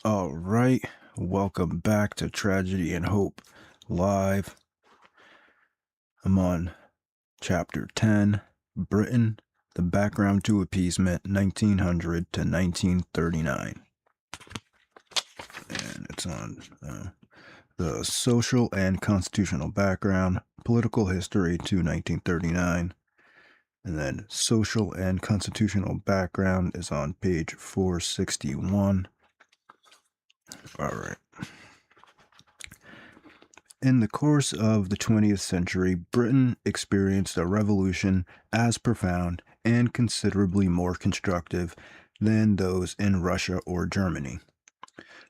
All right, welcome back to Tragedy and Hope Live. I'm on Chapter 10, Britain, the Background to Appeasement, 1900 to 1939. And it's on the social and constitutional background, political history to 1939. And then social and constitutional background is on page 461. All right. In the course of the 20th century, Britain experienced a revolution as profound and considerably more constructive than those in Russia or Germany.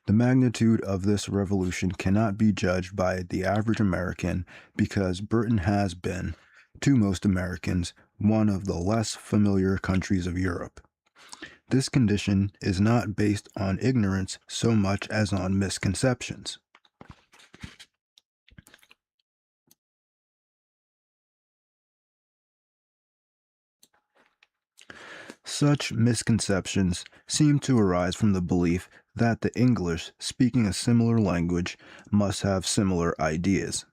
The magnitude of this revolution cannot be judged by the average American because Britain has been, to most Americans, one of the less familiar countries of Europe. This condition is not based on ignorance so much as on misconceptions. Such misconceptions seem to arise from the belief that the English, speaking a similar language, must have similar ideas.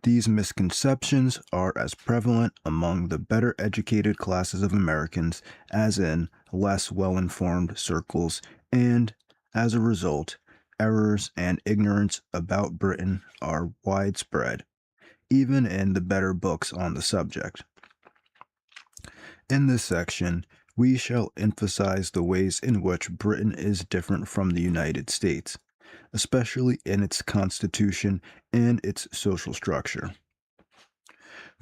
These misconceptions are as prevalent among the better educated classes of Americans as in less well-informed circles, and, as a result, errors and ignorance about Britain are widespread, even in the better books on the subject. In this section, we shall emphasize the ways in which Britain is different from the United States, especially in its constitution and its social structure.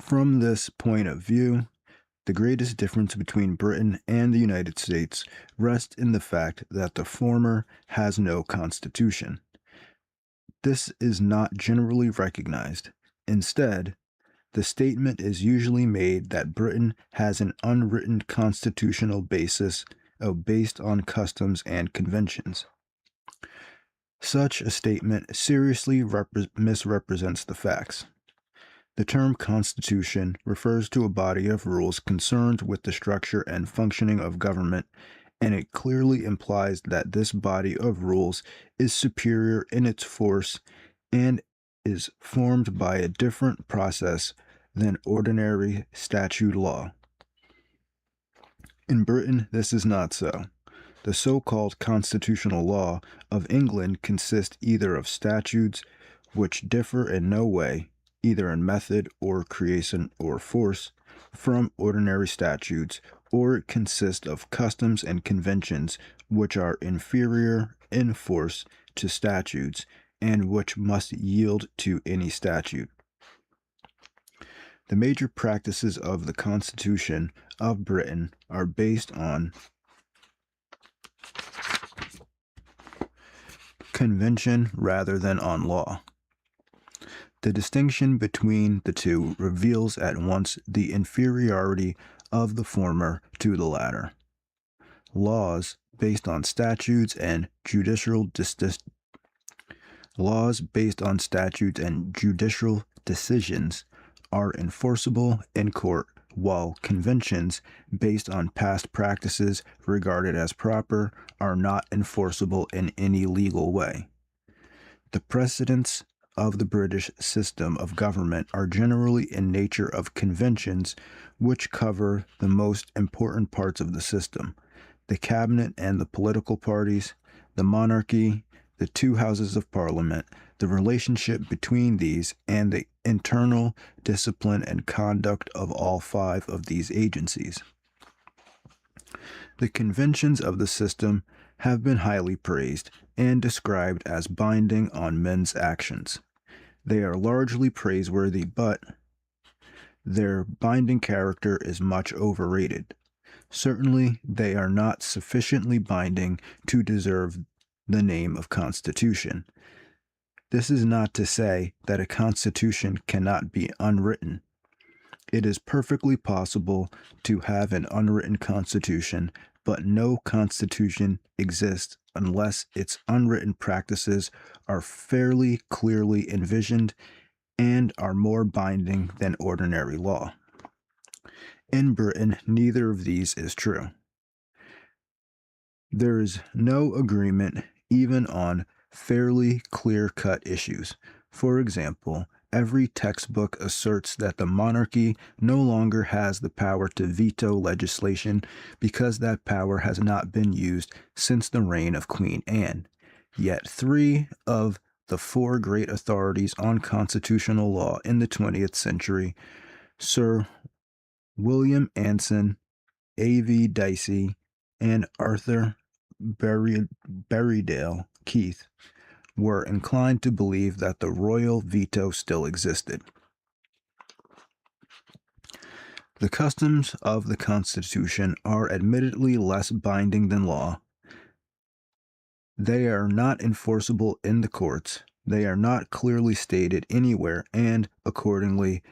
From this point of view, the greatest difference between Britain and the United States rests in the fact that the former has no constitution. This is not generally recognized. Instead, the statement is usually made that Britain has an unwritten constitutional basis based on customs and conventions. Such a statement seriously misrepresents the facts. The term constitution refers to a body of rules concerned with the structure and functioning of government, and it clearly implies that this body of rules is superior in its force and is formed by a different process than ordinary statute law. In Britain, this is not so. The so-called constitutional law of England consists either of statutes which differ in no way, either in method or creation or force, from ordinary statutes, or it consists of customs and conventions which are inferior in force to statutes and which must yield to any statute. The major practices of the Constitution of Britain are based on convention rather than on law. The distinction between the two reveals at once the inferiority of the former to the latter. Laws based on statutes and judicial decisions are enforceable in court, while conventions based on past practices regarded as proper are not enforceable in any legal way. The precedents of the British system of government are generally in nature of conventions which cover the most important parts of the system: the cabinet and the political parties, the monarchy, the two houses of parliament, the relationship between these, and the internal discipline and conduct of all five of these agencies. The conventions of the system have been highly praised and described as binding on men's actions. They are largely praiseworthy, but their binding character is much overrated. Certainly, they are not sufficiently binding to deserve the name of Constitution. This is not to say that a Constitution cannot be unwritten. It is perfectly possible to have an unwritten Constitution, but no Constitution exists unless its unwritten practices are fairly clearly envisioned and are more binding than ordinary law. In Britain, neither of these is true. There is no agreement even on fairly clear-cut issues. For example, every textbook asserts that the monarchy no longer has the power to veto legislation because that power has not been used since the reign of Queen Anne. Yet three of the four great authorities on constitutional law in the 20th century, Sir William Anson, A.V. Dicey, and Arthur Berriedale Keith, were inclined to believe that the royal veto still existed. The customs of the Constitution are admittedly less binding than law. They are not enforceable in the courts. They are not clearly stated anywhere, and, accordingly,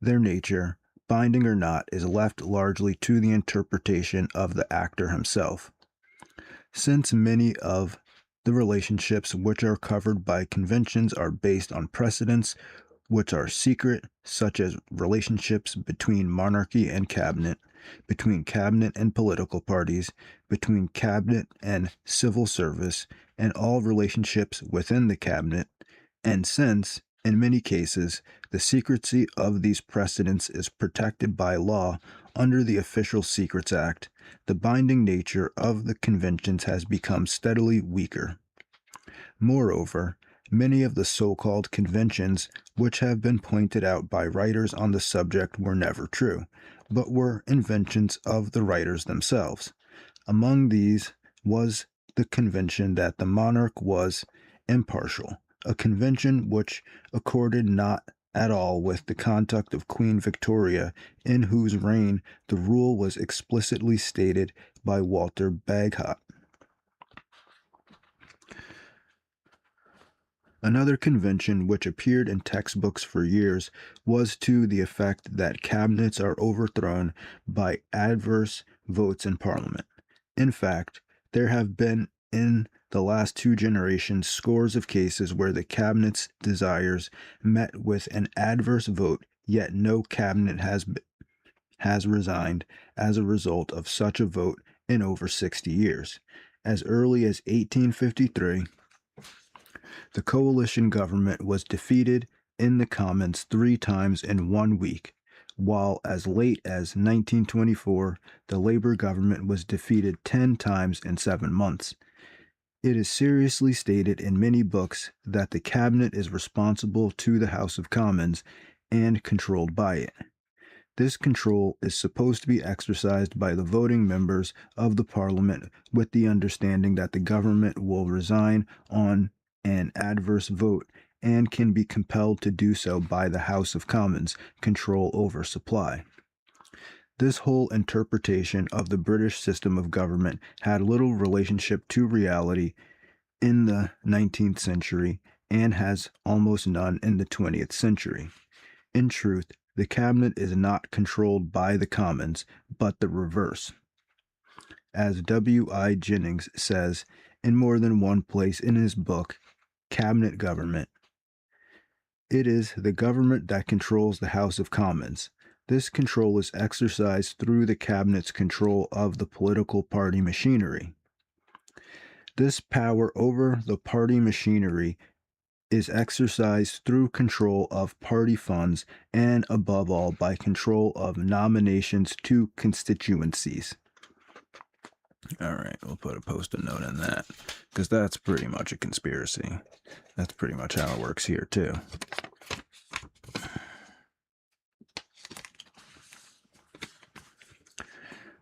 their nature, binding or not, is left largely to the interpretation of the actor himself. Since many of the relationships which are covered by conventions are based on precedents which are secret, such as relationships between monarchy and cabinet, between cabinet and political parties, between cabinet and civil service, and all relationships within the cabinet, and since, in many cases, the secrecy of these precedents is protected by law under the Official Secrets Act, the binding nature of the conventions has become steadily weaker. Moreover, many of the so-called conventions which have been pointed out by writers on the subject were never true, but were inventions of the writers themselves. Among these was the convention that the monarch was impartial, a convention which accorded not at all with the conduct of Queen Victoria, in whose reign the rule was explicitly stated by Walter Bagehot. Another convention which appeared in textbooks for years was to the effect that cabinets are overthrown by adverse votes in Parliament. In fact, there have been in the last two generations scores of cases where the cabinet's desires met with an adverse vote, yet no cabinet has resigned as a result of such a vote in over 60 years. As early as 1853, the coalition government was defeated in the Commons 3 times in 1 week, while as late as 1924, the Labour government was defeated 10 times in 7 months. It is seriously stated in many books that the cabinet is responsible to the House of Commons and controlled by it. This control is supposed to be exercised by the voting members of the Parliament with the understanding that the government will resign on an adverse vote and can be compelled to do so by the House of Commons' control over supply. This whole interpretation of the British system of government had little relationship to reality in the 19th century and has almost none in the 20th century. In truth, the cabinet is not controlled by the Commons, but the reverse. As W.I. Jennings says in more than one place in his book, Cabinet Government, it is the government that controls the House of Commons. This control is exercised through the cabinet's control of the political party machinery. This power over the party machinery is exercised through control of party funds and, above all, by control of nominations to constituencies. All right, we'll put a post-it note in that, because that's pretty much a conspiracy. That's pretty much how it works here, too.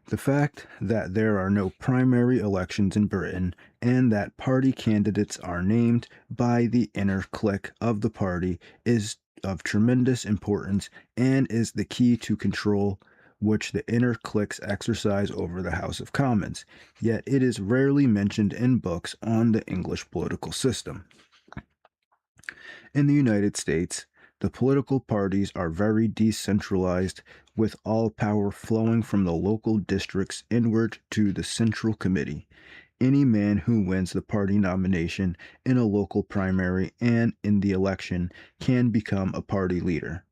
The fact that there are no primary elections in Britain and that party candidates are named by the inner clique of the party is of tremendous importance and is the key to control which the inner cliques exercise over the House of Commons, yet it is rarely mentioned in books on the English political system. In the United States, the political parties are very decentralized, with all power flowing from the local districts inward to the Central Committee. Any man who wins the party nomination in a local primary and in the election can become a party leader.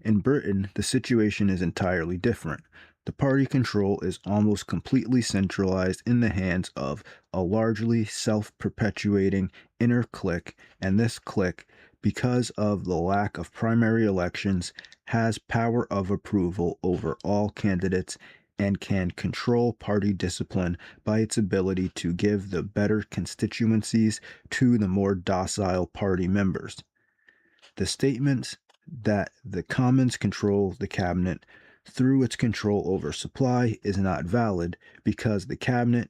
In Britain, the situation is entirely different. The party control is almost completely centralized in the hands of a largely self-perpetuating inner clique, and this clique, because of the lack of primary elections, has power of approval over all candidates and can control party discipline by its ability to give the better constituencies to the more docile party members. The statements that the Commons control the cabinet through its control over supply is not valid because the cabinet,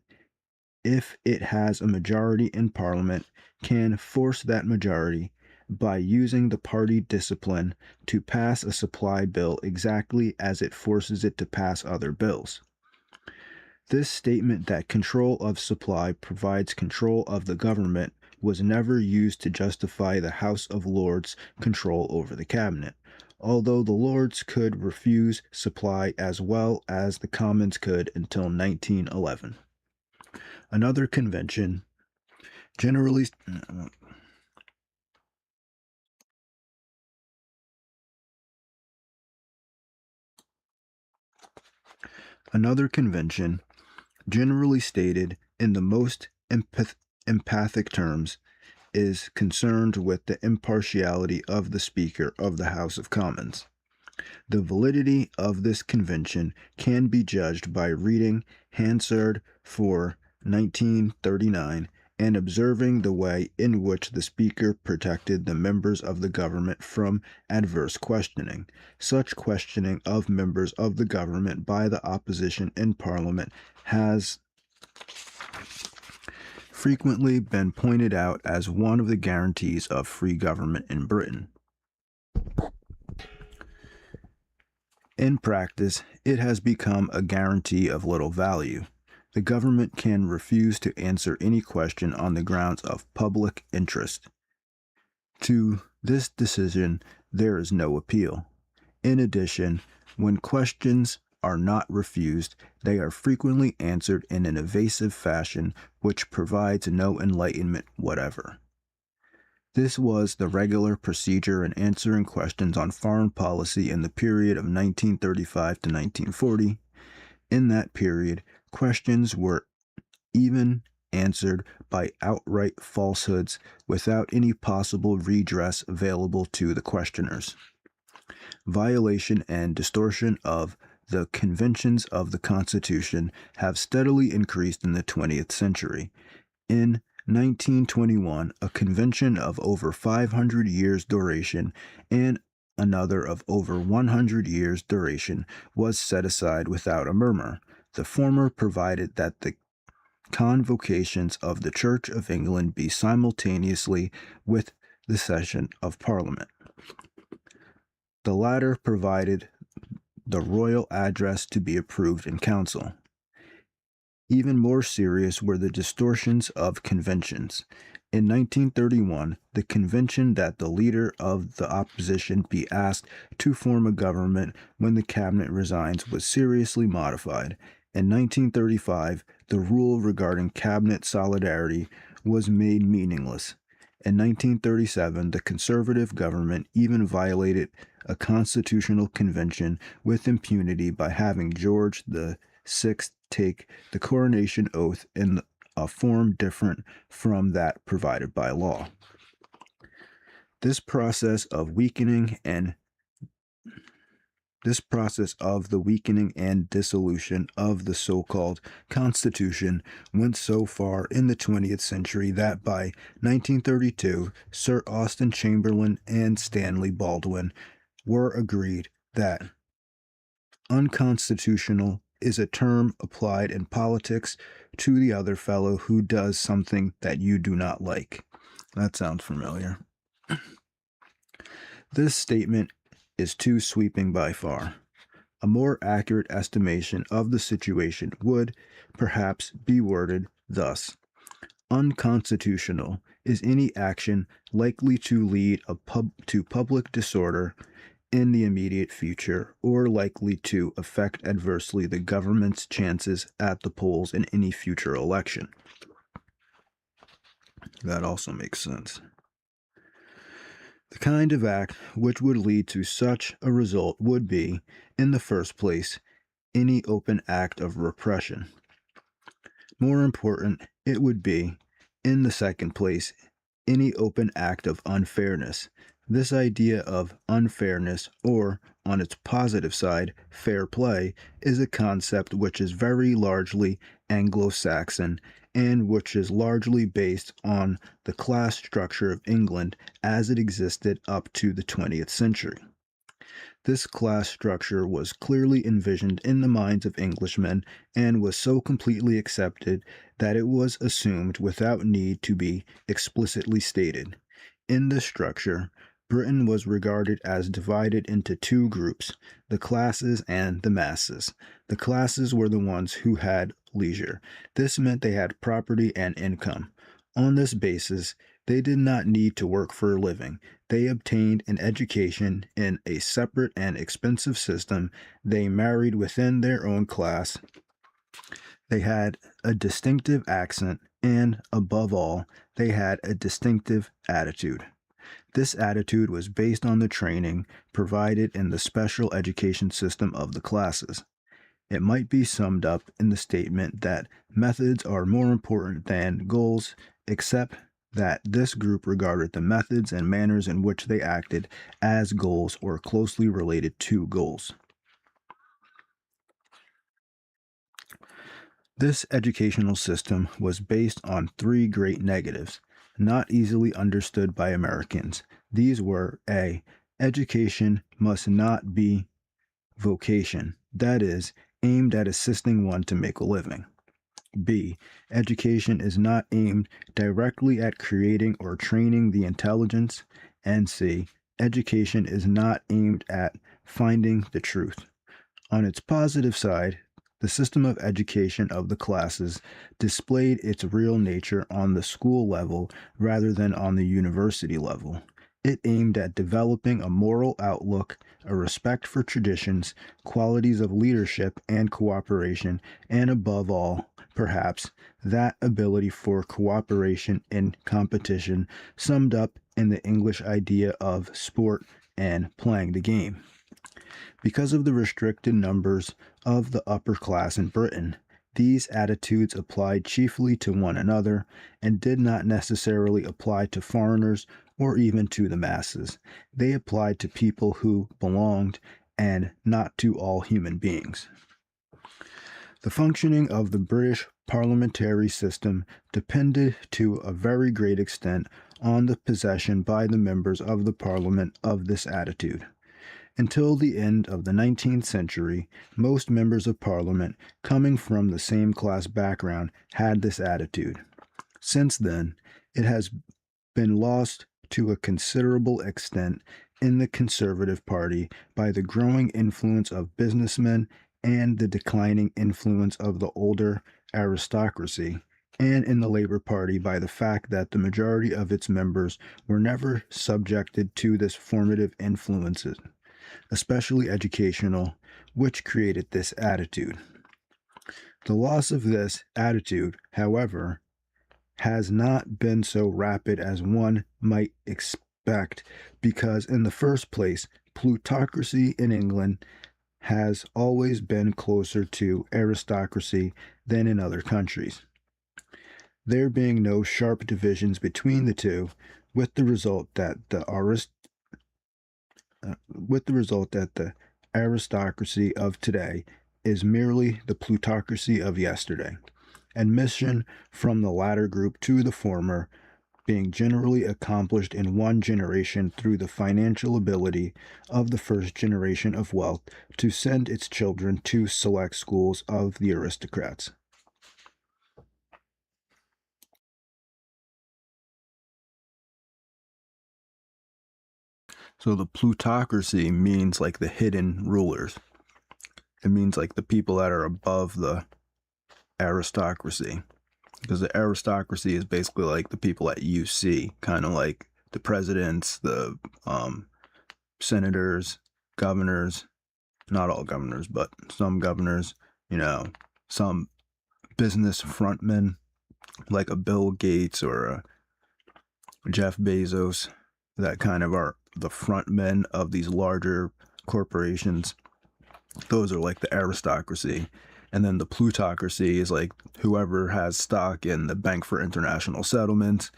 if it has a majority in Parliament, can force that majority by using the party discipline to pass a supply bill exactly as it forces it to pass other bills. This statement that control of supply provides control of the government was never used to justify the House of Lords' control over the cabinet, although the Lords could refuse supply as well as the Commons could until 1911. Another convention, generally another convention, generally stated in the most emphatic terms, is concerned with the impartiality of the Speaker of the House of Commons. The validity of this convention can be judged by reading Hansard for 1939 and observing the way in which the Speaker protected the members of the government from adverse questioning. Such questioning of members of the government by the opposition in Parliament has frequently been pointed out as one of the guarantees of free government in Britain. In practice, it has become a guarantee of little value. The government can refuse to answer any question on the grounds of public interest. To this decision, there is no appeal. In addition, when questions are not refused, they are frequently answered in an evasive fashion which provides no enlightenment whatever. This was the regular procedure in answering questions on foreign policy in the period of 1935 to 1940. In that period, questions were even answered by outright falsehoods without any possible redress available to the questioners. Violation and distortion of the conventions of the Constitution have steadily increased in the 20th century. In 1921, a convention of over 500 years' duration and another of over 100 years' duration was set aside without a murmur. The former provided that the convocations of the Church of England be simultaneously with the session of Parliament. The latter provided the royal address to be approved in council. Even more serious were the distortions of conventions. In 1931, the convention that the leader of the opposition be asked to form a government when the cabinet resigns was seriously modified. In 1935, the rule regarding cabinet solidarity was made meaningless. In 1937, the conservative government even violated a constitutional convention with impunity by having George VI take the coronation oath in a form different from that provided by law. This process of the weakening and dissolution of the so-called Constitution went so far in the 20th century that by 1932, Sir Austen Chamberlain and Stanley Baldwin were agreed that unconstitutional is a term applied in politics to the other fellow who does something that you do not like. That sounds familiar. This statement is too sweeping by far. A more accurate estimation of the situation would, perhaps, be worded thus: unconstitutional is any action likely to lead to public disorder in the immediate future, or likely to affect adversely the government's chances at the polls in any future election. That also makes sense. The kind of act which would lead to such a result would be, in the first place, any open act of repression. More important, it would be, in the second place, any open act of unfairness. This idea of unfairness, or on its positive side, fair play, is a concept which is very largely Anglo Saxon and which is largely based on the class structure of England as it existed up to the 20th century. This class structure was clearly envisioned in the minds of Englishmen and was so completely accepted that it was assumed without need to be explicitly stated. In this structure, Britain was regarded as divided into two groups, the classes and the masses. The classes were the ones who had leisure. This meant they had property and income. On this basis, they did not need to work for a living. They obtained an education in a separate and expensive system. They married within their own class. They had a distinctive accent, and, above all, they had a distinctive attitude. This attitude was based on the training provided in the special education system of the classes. It might be summed up in the statement that methods are more important than goals, except that this group regarded the methods and manners in which they acted as goals or closely related to goals. This educational system was based on three great negatives, not easily understood by Americans. These were A. Education must not be vocation, that is, aimed at assisting one to make a living. B. Education is not aimed directly at creating or training the intelligence. And C. Education is not aimed at finding the truth. On its positive side, the system of education of the classes displayed its real nature on the school level rather than on the university level. It aimed at developing a moral outlook, a respect for traditions, qualities of leadership and cooperation, and above all, perhaps, that ability for cooperation in competition summed up in the English idea of sport and playing the game. Because of the restricted numbers of the upper class in Britain, these attitudes applied chiefly to one another and did not necessarily apply to foreigners or even to the masses. They applied to people who belonged and not to all human beings. The functioning of the British parliamentary system depended to a very great extent on the possession by the members of the parliament of this attitude. Until the end of the 19th century, most members of Parliament coming from the same class background had this attitude. Since then, it has been lost to a considerable extent in the Conservative Party by the growing influence of businessmen and the declining influence of the older aristocracy, and in the Labour Party by the fact that the majority of its members were never subjected to this formative influences, especially educational, which created this attitude. The loss of this attitude, however, has not been so rapid as one might expect because, in the first place, plutocracy in England has always been closer to aristocracy than in other countries, there being no sharp divisions between the two, with the result that the aristocracy of today is merely the plutocracy of yesterday. Admission from the latter group to the former being generally accomplished in one generation through the financial ability of the first generation of wealth to send its children to select schools of the aristocrats. So the plutocracy means like the hidden rulers. It means like the people that are above the aristocracy. Because the aristocracy is basically like the people that you see, kind of like the presidents, the senators, governors, not all governors, but some governors, some business frontmen like a Bill Gates or a Jeff Bezos that kind of are the frontmen of these larger corporations. Those are like the aristocracy. And then the plutocracy is like whoever has stock in the Bank for International Settlements,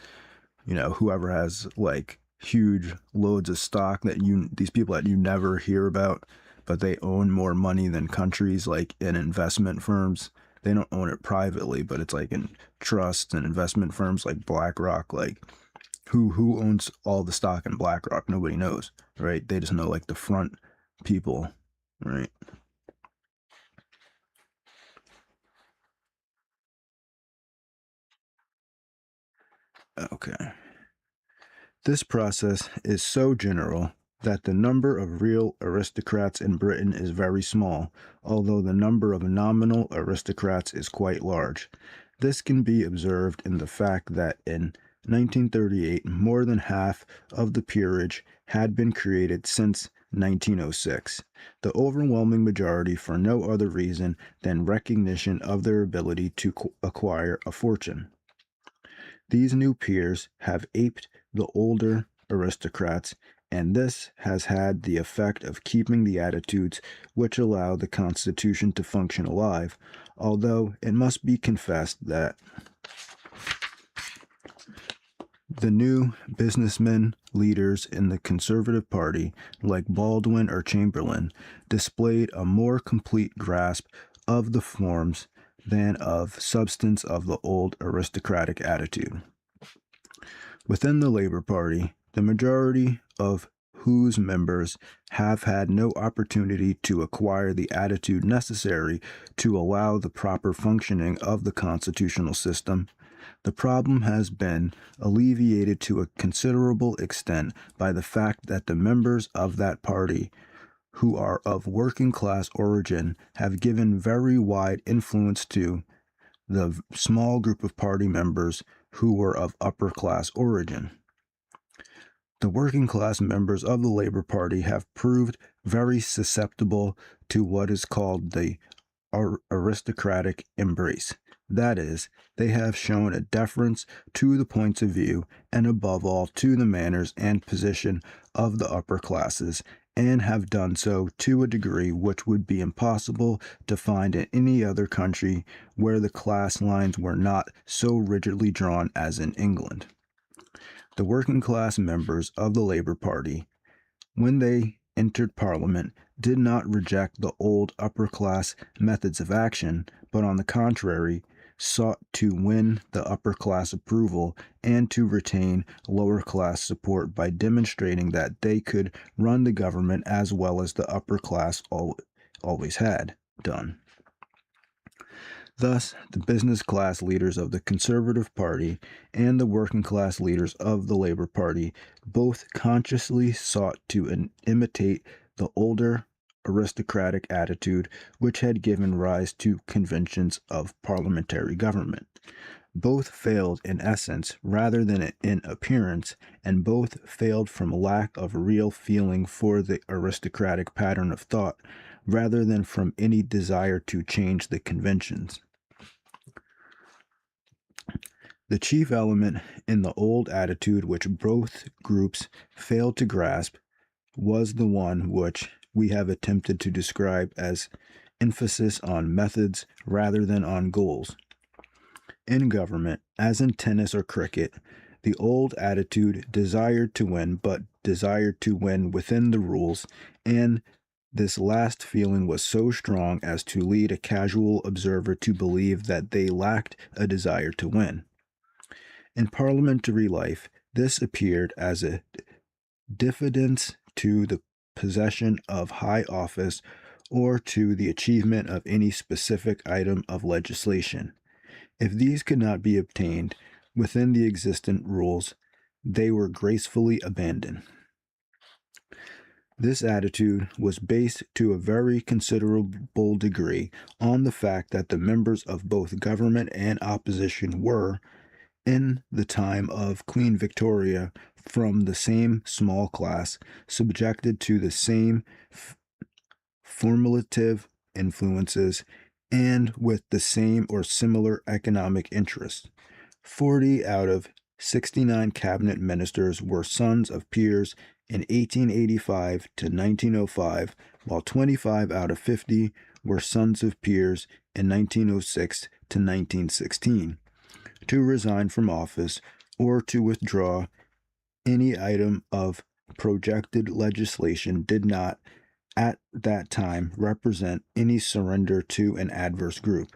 whoever has like huge loads of stock that these people that you never hear about, but they own more money than countries, like in investment firms. They don't own it privately, but it's like in trusts and investment firms like BlackRock. Like who owns all the stock in BlackRock? Nobody knows, right? They just know like the front people, right? Okay. This process is so general that the number of real aristocrats in Britain is very small, although the number of nominal aristocrats is quite large. This can be observed in the fact that in 1938, more than half of the peerage had been created since 1906, the overwhelming majority for no other reason than recognition of their ability to acquire a fortune. These new peers have aped the older aristocrats, and this has had the effect of keeping the attitudes which allow the Constitution to function alive, although it must be confessed that the new businessmen leaders in the Conservative Party, like Baldwin or Chamberlain, displayed a more complete grasp of the forms than of substance of the old aristocratic attitude. Within the Labour Party, the majority of whose members have had no opportunity to acquire the attitude necessary to allow the proper functioning of the constitutional system, the problem has been alleviated to a considerable extent by the fact that the members of that party who are of working class origin have given very wide influence to the small group of party members who were of upper class origin. The working class members of the Labour Party have proved very susceptible to what is called the aristocratic embrace. That is, they have shown a deference to the points of view and above all to the manners and position of the upper classes, and have done so to a degree which would be impossible to find in any other country where the class lines were not so rigidly drawn as in England. The working class members of the Labour Party, when they entered Parliament, did not reject the old upper class methods of action, but on the contrary, sought to win the upper class approval and to retain lower class support by demonstrating that they could run the government as well as the upper class always had done. Thus, the business class leaders of the Conservative Party and the working class leaders of the Labour Party both consciously sought to imitate the older aristocratic attitude which had given rise to conventions of parliamentary government. Both failed in essence rather than in appearance, and both failed from lack of real feeling for the aristocratic pattern of thought rather than from any desire to change the conventions. The chief element in the old attitude which both groups failed to grasp was the one which we have attempted to describe as emphasis on methods rather than on goals. In government, as in tennis or cricket, the old attitude desired to win, but desired to win within the rules, and this last feeling was so strong as to lead a casual observer to believe that they lacked a desire to win. In parliamentary life, this appeared as a diffidence to the possession of high office or to the achievement of any specific item of legislation. If these could not be obtained within the existent rules, they were gracefully abandoned. This attitude was based to a very considerable degree on the fact that the members of both government and opposition were, in the time of Queen Victoria, from the same small class, subjected to the same formative influences, and with the same or similar economic interests. 40 out of 69 cabinet ministers were sons of peers in 1885 to 1905, while 25 out of 50 were sons of peers in 1906 to 1916 to resign from office or to withdraw any item of projected legislation did not at that time represent any surrender to an adverse group.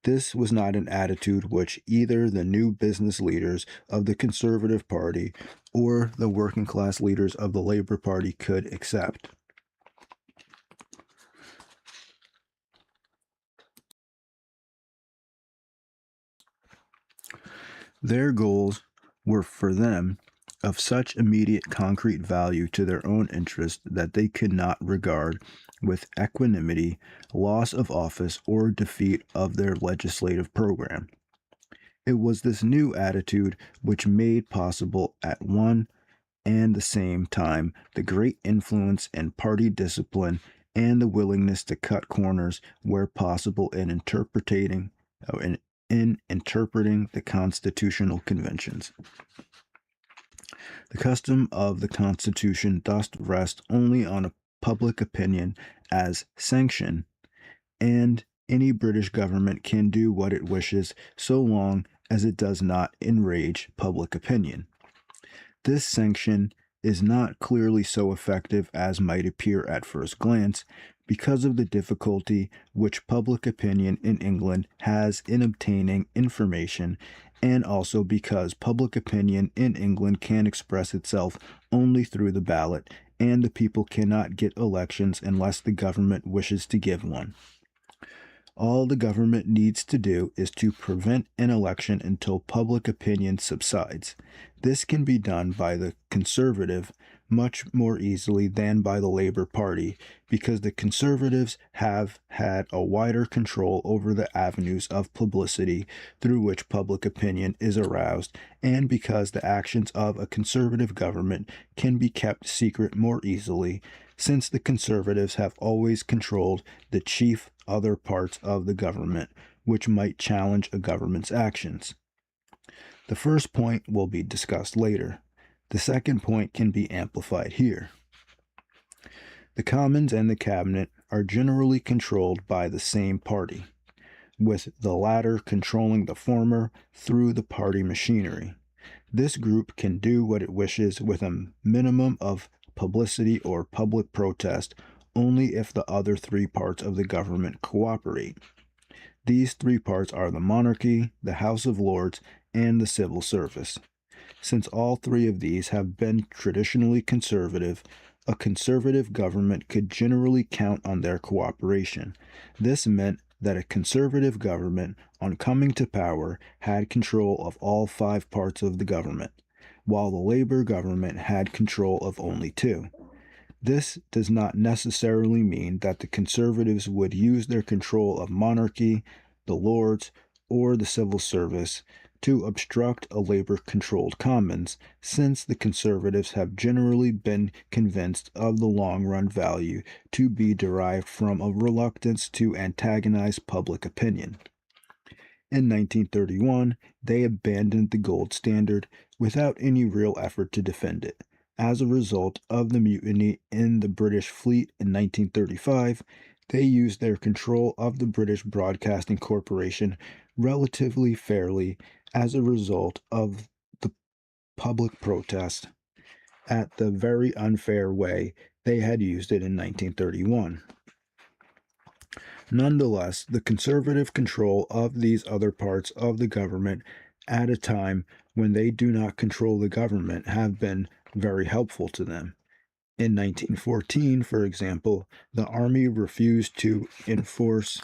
This was not an attitude which either the new business leaders of the Conservative Party or the working class leaders of the Labor Party could accept. Their goals were for them of such immediate concrete value to their own interest that they could not regard with equanimity loss of office or defeat of their legislative program. It was this new attitude which made possible at one and the same time the great influence in party discipline and the willingness to cut corners where possible in interpreting the constitutional conventions. The custom of the Constitution thus rests only on a public opinion as sanction, and any British government can do what it wishes so long as it does not enrage public opinion. This sanction is not clearly so effective as might appear at first glance because of the difficulty which public opinion in England has in obtaining information, and also because public opinion in England can express itself only through the ballot, and the people cannot get elections unless the government wishes to give one. All the government needs to do is to prevent an election until public opinion subsides. This can be done by the Conservative much more easily than by the Labor Party, because the Conservatives have had a wider control over the avenues of publicity through which public opinion is aroused, and because the actions of a Conservative government can be kept secret more easily, since the Conservatives have always controlled the chief other parts of the government which might challenge a government's actions. The first point will be discussed later. The second point can be amplified here. The Commons and the Cabinet are generally controlled by the same party, with the latter controlling the former through the party machinery. This group can do what it wishes with a minimum of publicity or public protest only if the other three parts of the government cooperate. These three parts are the monarchy, the House of Lords, and the civil service. Since all three of these have been traditionally conservative, a conservative government could generally count on their cooperation. This meant that a conservative government, on coming to power, had control of all five parts of the government, while the Labor government had control of only two. This does not necessarily mean that the Conservatives would use their control of monarchy, the Lords, or the civil service to obstruct a Labor-controlled Commons, since the Conservatives have generally been convinced of the long-run value to be derived from a reluctance to antagonize public opinion. In 1931, they abandoned the gold standard without any real effort to defend it. As a result of the mutiny in the British fleet in 1935, they used their control of the British Broadcasting Corporation relatively fairly as a result of the public protest at the very unfair way they had used it in 1931. Nonetheless, the conservative control of these other parts of the government at a time when they do not control the government have been very helpful to them. In 1914, for example, the army refused to enforce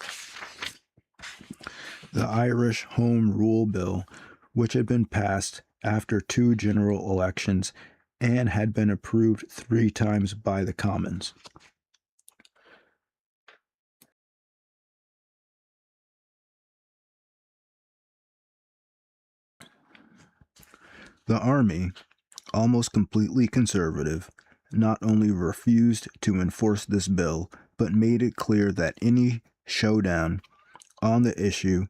the Irish Home Rule Bill, which had been passed after two general elections and had been approved 3 times by the Commons. The army, almost completely conservative, not only refused to enforce this bill, but made it clear that any showdown on the issue,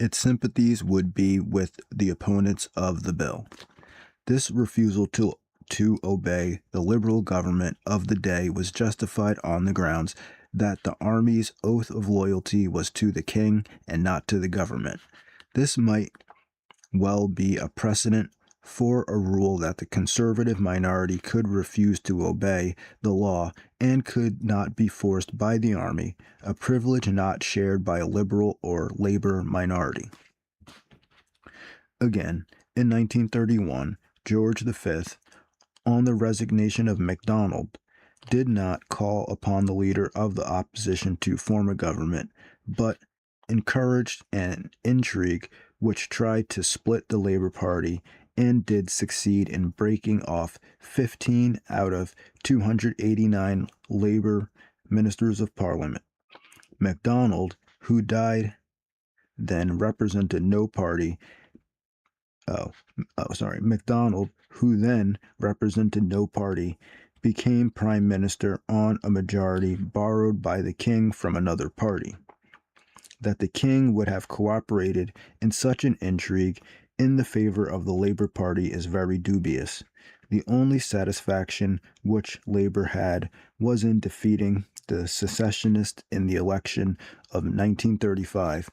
its sympathies would be with the opponents of the bill. This refusal to to obey the liberal government of the day was justified on the grounds that the army's oath of loyalty was to the king and not to the government. This might well be a precedent for a rule that the conservative minority could refuse to obey the law and could not be forced by the army, a privilege not shared by a liberal or labor minority. Again, in 1931, George V, on the resignation of MacDonald, did not call upon the leader of the opposition to form a government, but encouraged an intrigue which tried to split the Labor Party and did succeed in breaking off 15 out of 289 Labor ministers of Parliament. MacDonald, who died then represented no party. MacDonald, who then represented no party, became prime minister on a majority borrowed by the king from another party. That the king would have cooperated in such an intrigue in the favor of the Labor Party is very dubious. The only satisfaction which Labor had was in defeating the secessionists in the election of 1935,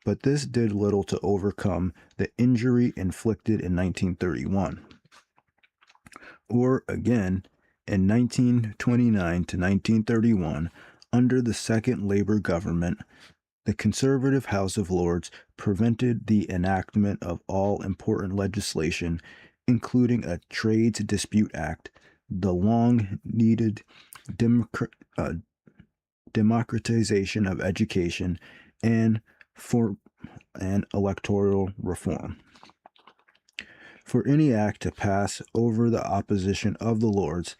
but this did little to overcome the injury inflicted in 1931. Or again, in 1929 to 1931, under the second Labor government, the conservative House of Lords prevented the enactment of all important legislation, including a Trades Dispute Act, the long-needed democratization of education, and electoral reform. For any act to pass over the opposition of the Lords,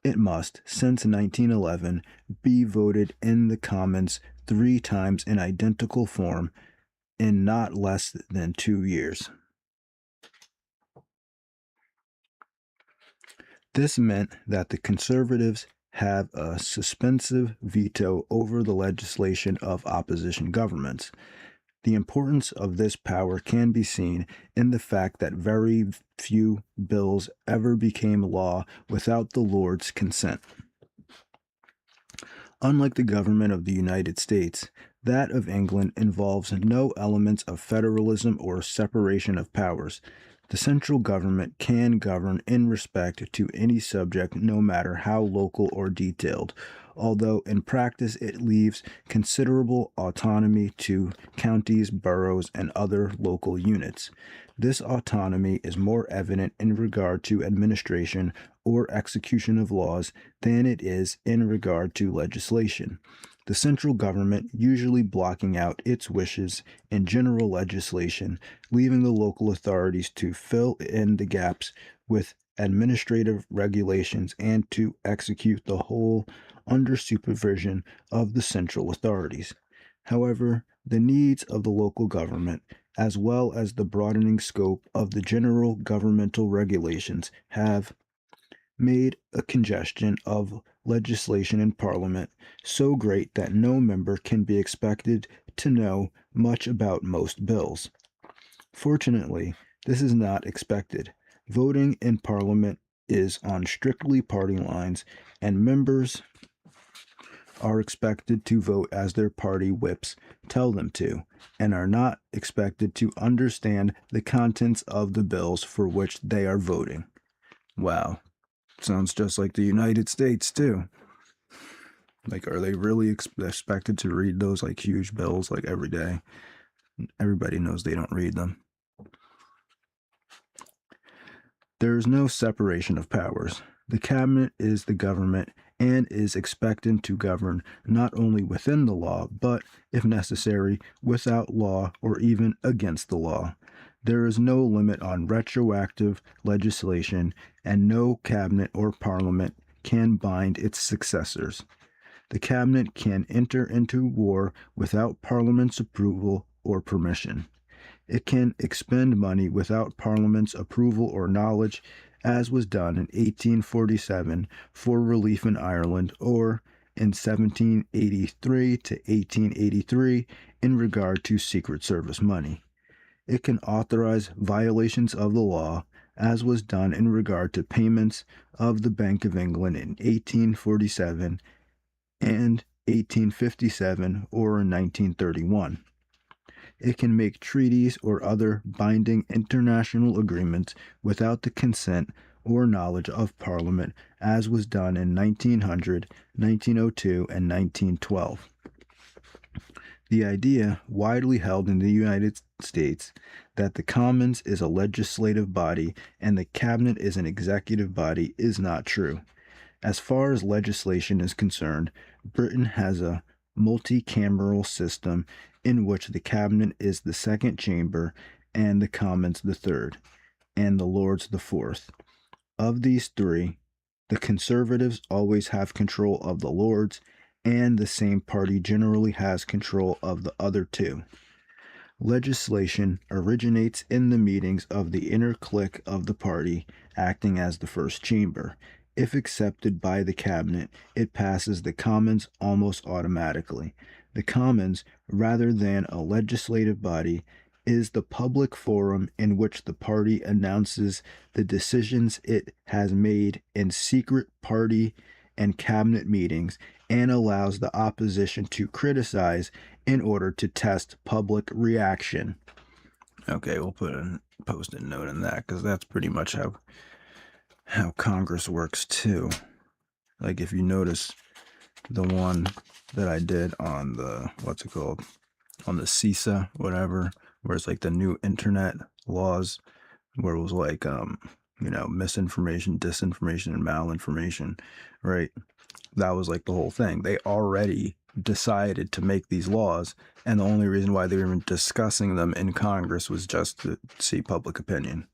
it must, since 1911, be voted in the Commons 3 times in identical form in not less than 2 years. This meant that the Conservatives have a suspensive veto over the legislation of opposition governments. The importance of this power can be seen in the fact that very few bills ever became law without the Lords' consent. Unlike the government of the United States, that of England involves no elements of federalism or separation of powers. The central government can govern in respect to any subject, no matter how local or detailed, although in practice it leaves considerable autonomy to counties, boroughs, and other local units. This autonomy is more evident in regard to administration or execution of laws than it is in regard to legislation. The central government usually blocking out its wishes in general legislation, leaving the local authorities to fill in the gaps with administrative regulations and to execute the whole under supervision of the central authorities. However, the needs of the local government, as well as the broadening scope of the general governmental regulations, have made a congestion of legislation in Parliament so great that no member can be expected to know much about most bills. Fortunately, this is not expected. Voting in Parliament is on strictly party lines, and members are expected to vote as their party whips tell them to, and are not expected to understand the contents of the bills for which they are voting. Wow. Sounds just like the United States, too. Like, are they really expected to read those, like, huge bills, like, every day? Everybody knows they don't read them. There is no separation of powers. The cabinet is the government and is expected to govern not only within the law, but, if necessary, without law or even against the law. There is no limit on retroactive legislation, and no cabinet or parliament can bind its successors. The cabinet can enter into war without parliament's approval or permission. It can expend money without parliament's approval or knowledge, as was done in 1847 for relief in Ireland, or in 1783 to 1883 in regard to Secret Service money. It can authorize violations of the law, as was done in regard to payments of the Bank of England in 1847 and 1857 or in 1931. It can make treaties or other binding international agreements without the consent or knowledge of Parliament, as was done in 1900, 1902, and 1912. The idea, widely held in the United States, that the Commons is a legislative body and the Cabinet is an executive body is not true. As far as legislation is concerned, Britain has a multi-cameral system in which the Cabinet is the second chamber and the Commons the third, and the Lords the fourth. Of these three, the Conservatives always have control of the Lords, and the same party generally has control of the other two. Legislation originates in the meetings of the inner clique of the party, acting as the first chamber. If accepted by the Cabinet, it passes the Commons almost automatically. The Commons, rather than a legislative body, is the public forum in which the party announces the decisions it has made in secret party and cabinet meetings and allows the opposition to criticize in order to test public reaction. Okay, we'll put a post-it note in that because that's pretty much how Congress works too. Like if you notice the one that I did on the on the CISA, whatever, where it's like the new internet laws, where it was like misinformation, disinformation, and malinformation, right? That was like the whole thing. They already decided to make these laws, and the only reason why they were even discussing them in Congress was just to see public opinion.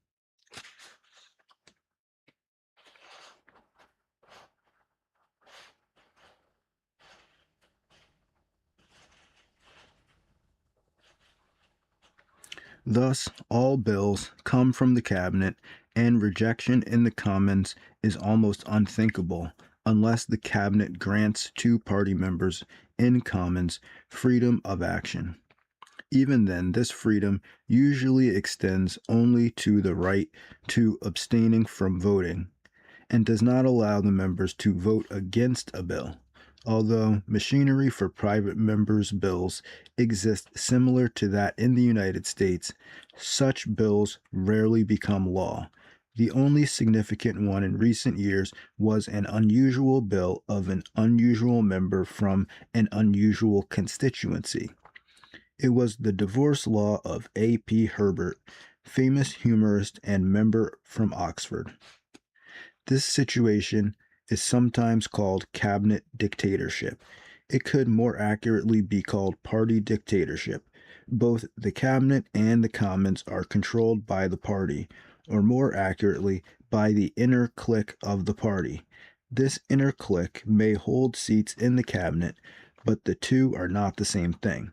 Thus, all bills come from the Cabinet, and rejection in the Commons is almost unthinkable unless the Cabinet grants two party members in Commons freedom of action. Even then, this freedom usually extends only to the right to abstaining from voting, and does not allow the members to vote against a bill. Although machinery for private members' bills exists similar to that in the United States, such bills rarely become law. The only significant one in recent years was an unusual bill of an unusual member from an unusual constituency. It was the divorce law of A.P. Herbert, famous humorist and member from Oxford. This situation is sometimes called cabinet dictatorship. It could more accurately be called party dictatorship. Both the cabinet and the Commons are controlled by the party, or more accurately, by the inner clique of the party. This inner clique may hold seats in the cabinet, but the two are not the same thing,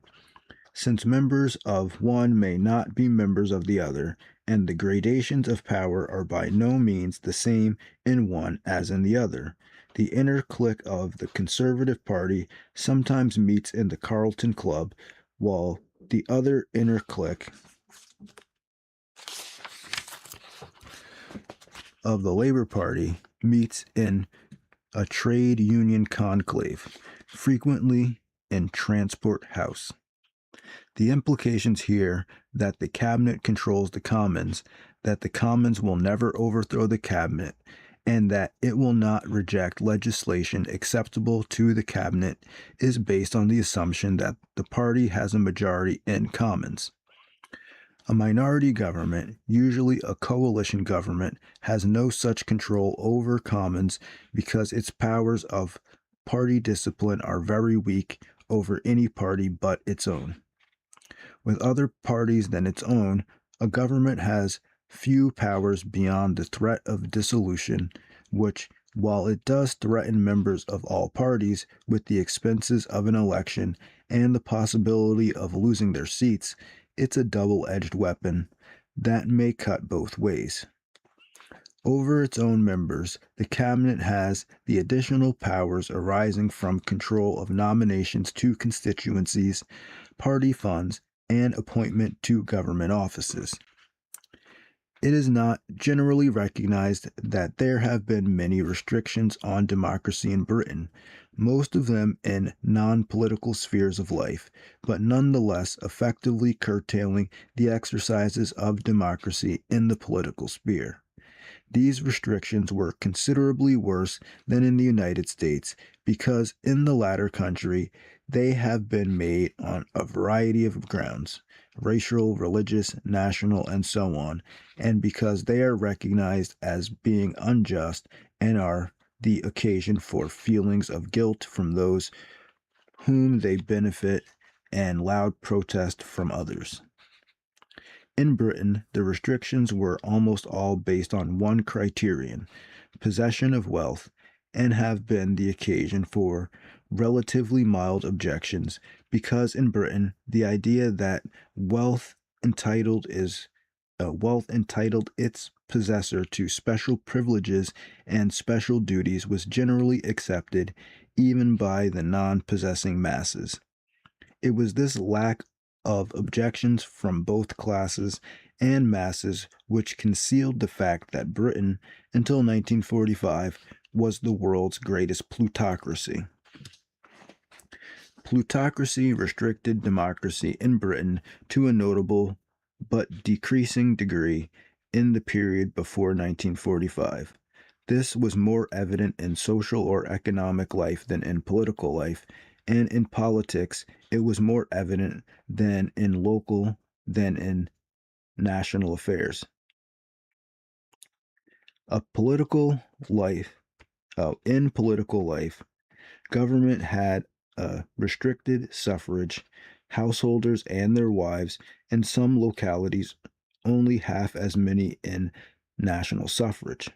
since members of one may not be members of the other, and the gradations of power are by no means the same in one as in the other. The inner clique of the Conservative Party sometimes meets in the Carlton Club, while the other inner clique of the Labour Party meets in a trade union conclave, frequently in Transport House. The implications here that the Cabinet controls the Commons, that the Commons will never overthrow the Cabinet, and that it will not reject legislation acceptable to the Cabinet is based on the assumption that the party has a majority in Commons. A minority government, usually a coalition government, has no such control over Commons because its powers of party discipline are very weak over any party but its own. With other parties than its own, a government has few powers beyond the threat of dissolution, which, while it does threaten members of all parties with the expenses of an election and the possibility of losing their seats, it's a double-edged weapon that may cut both ways. Over its own members, the Cabinet has the additional powers arising from control of nominations to constituencies, party funds, and appointment to government offices. It is not generally recognized that there have been many restrictions on democracy in Britain, most of them in non political spheres of life, but nonetheless effectively curtailing the exercises of democracy in the political sphere. These restrictions were considerably worse than in the United States because in the latter country they have been made on a variety of grounds racial, religious, national, and so on, and because they are recognized as being unjust and are the occasion for feelings of guilt from those whom they benefit and loud protest from others. In Britain, the restrictions were almost all based on one criterion possession of wealth, and have been the occasion for relatively mild objections because in Britain the idea that wealth entitled is wealth entitled its possessor to special privileges and special duties was generally accepted even by the non-possessing masses. It was this lack of objections from both classes and masses which concealed the fact that Britain, until 1945, was the world's greatest plutocracy. Plutocracy restricted democracy in Britain to a notable but decreasing degree in the period before 1945. This was more evident in social or economic life than in political life, and in politics it was more evident than in national affairs. A political life, in political life, government had restricted suffrage, householders and their wives, in some localities only half as many in national suffrage.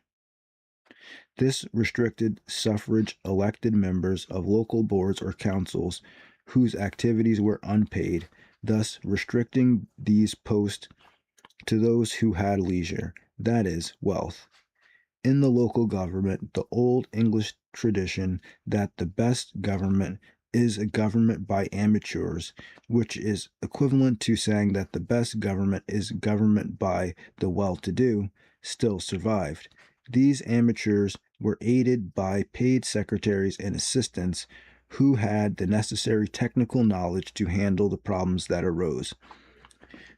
This restricted suffrage elected members of local boards or councils whose activities were unpaid, thus restricting these posts to those who had leisure, that is, wealth. In the local government, the old English tradition that the best government is a government by amateurs, which is equivalent to saying that the best government is government by the well to do, still survived. These amateurs were aided by paid secretaries and assistants who had the necessary technical knowledge to handle the problems that arose.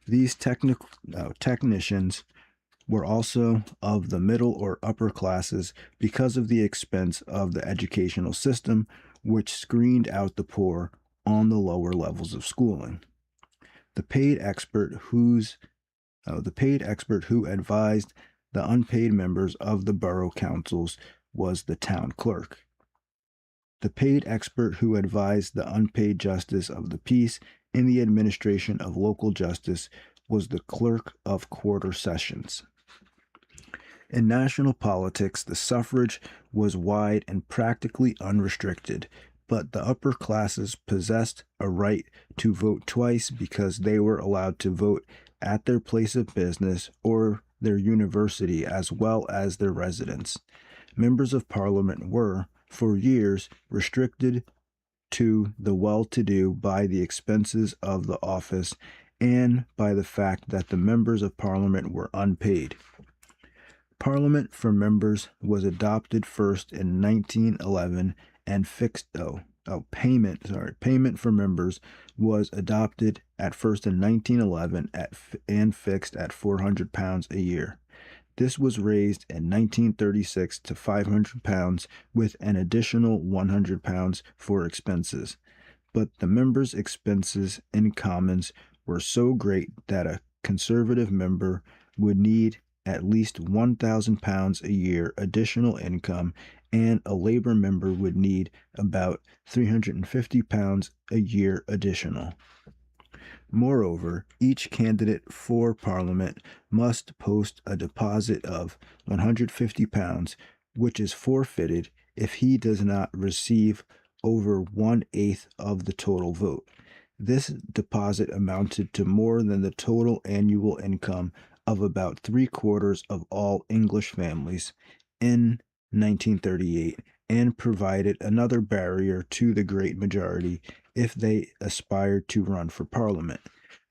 These technicians were also of the middle or upper classes because of the expense of the educational system, which screened out the poor on the lower levels of schooling. The paid expert who advised the unpaid members of the borough councils was the town clerk. The paid expert who advised the unpaid justice of the peace in the administration of local justice was the clerk of quarter sessions. In national politics, the suffrage was wide and practically unrestricted, but the upper classes possessed a right to vote twice because they were allowed to vote at their place of business or their university as well as their residence. Members of Parliament were, for years, restricted to the well-to-do by the expenses of the office and by the fact that the members of Parliament were unpaid. Parliament for members was adopted first in 1911 and payment for members was adopted at first in 1911 and fixed at £400 a year. This was raised in 1936 to £500 with an additional £100 for expenses. But the members' expenses in Commons were so great that a Conservative member would need at least £1,000 a year additional income, and a Labour member would need about £350 a year additional. Moreover, each candidate for Parliament must post a deposit of £150, which is forfeited if he does not receive over 1/8 of the total vote. This deposit amounted to more than the total annual income of about 3/4 of all English families in 1938 and provided another barrier to the great majority if they aspired to run for Parliament.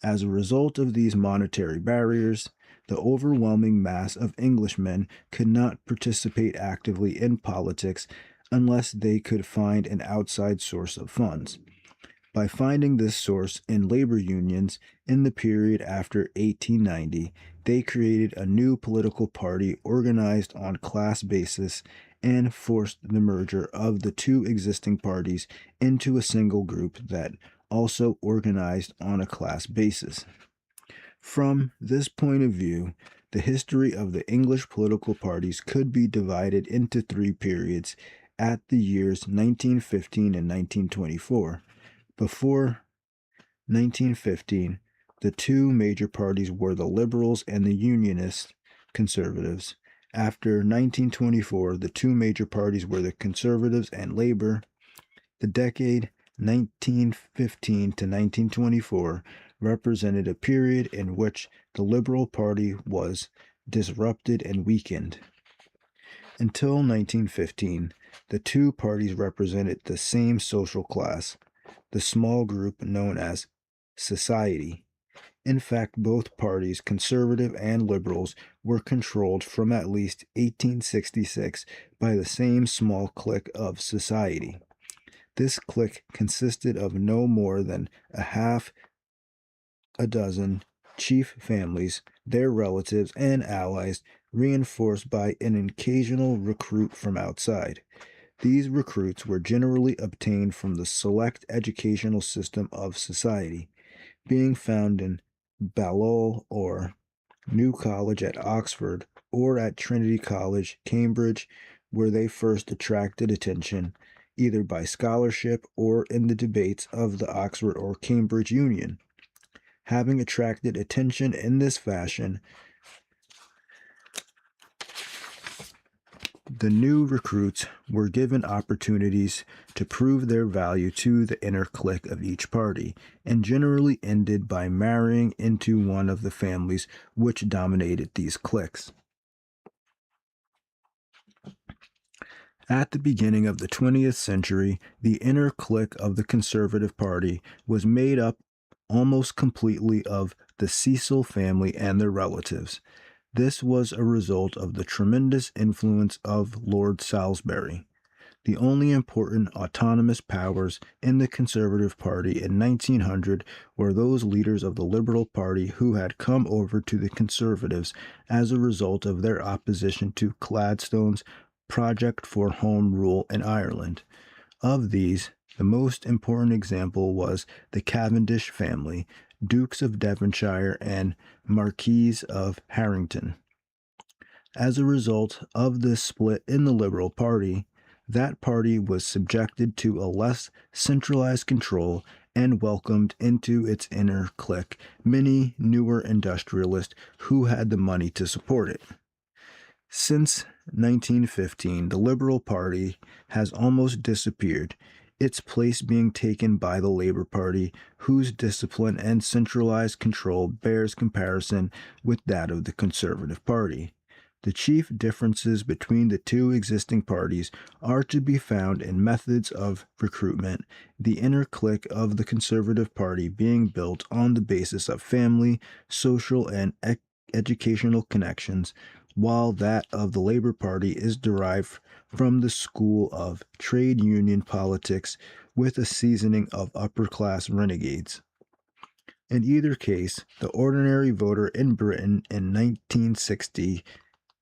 As a result of these monetary barriers, the overwhelming mass of Englishmen could not participate actively in politics unless they could find an outside source of funds. By finding this source in labor unions in the period after 1890, they created a new political party organized on class basis and forced the merger of the two existing parties into a single group that also organized on a class basis. From this point of view, the history of the English political parties could be divided into three periods at the years 1915 and 1924. Before 1915, the two major parties were the Liberals and the Unionist Conservatives. After 1924, the two major parties were the Conservatives and Labor. The decade 1915 to 1924 represented a period in which the Liberal Party was disrupted and weakened. Until 1915, the two parties represented the same social class, the small group known as society. In fact, both parties, conservative and liberals, were controlled from at least 1866 by the same small clique of society. This clique consisted of no more than a half a dozen chief families, their relatives and allies, reinforced by an occasional recruit from outside. These recruits were generally obtained from the select educational system of society, being found in Balliol or New College at Oxford or at Trinity College, Cambridge, where they first attracted attention, either by scholarship or in the debates of the Oxford or Cambridge Union. Having attracted attention in this fashion, the new recruits were given opportunities to prove their value to the inner clique of each party, and generally ended by marrying into one of the families which dominated these cliques. At the beginning of the 20th century, the inner clique of the Conservative Party was made up almost completely of the Cecil family and their relatives. This was a result of the tremendous influence of Lord Salisbury. The only important autonomous powers in the Conservative Party in 1900 were those leaders of the Liberal Party who had come over to the Conservatives as a result of their opposition to Gladstone's project for Home Rule in Ireland. Of these, the most important example was the Cavendish family, Dukes of Devonshire and Marquis of Harrington. As a result of this split in the Liberal Party, that party was subjected to a less centralized control and welcomed into its inner clique many newer industrialists who had the money to support it. Since 1915, the Liberal Party has almost disappeared, its place being taken by the Labour Party, whose discipline and centralized control bears comparison with that of the Conservative Party. The chief differences between the two existing parties are to be found in methods of recruitment, the inner clique of the Conservative Party being built on the basis of family, social, and educational connections, while that of the Labour Party is derived from the school of trade union politics with a seasoning of upper-class renegades. In either case, the ordinary voter in Britain in 1960,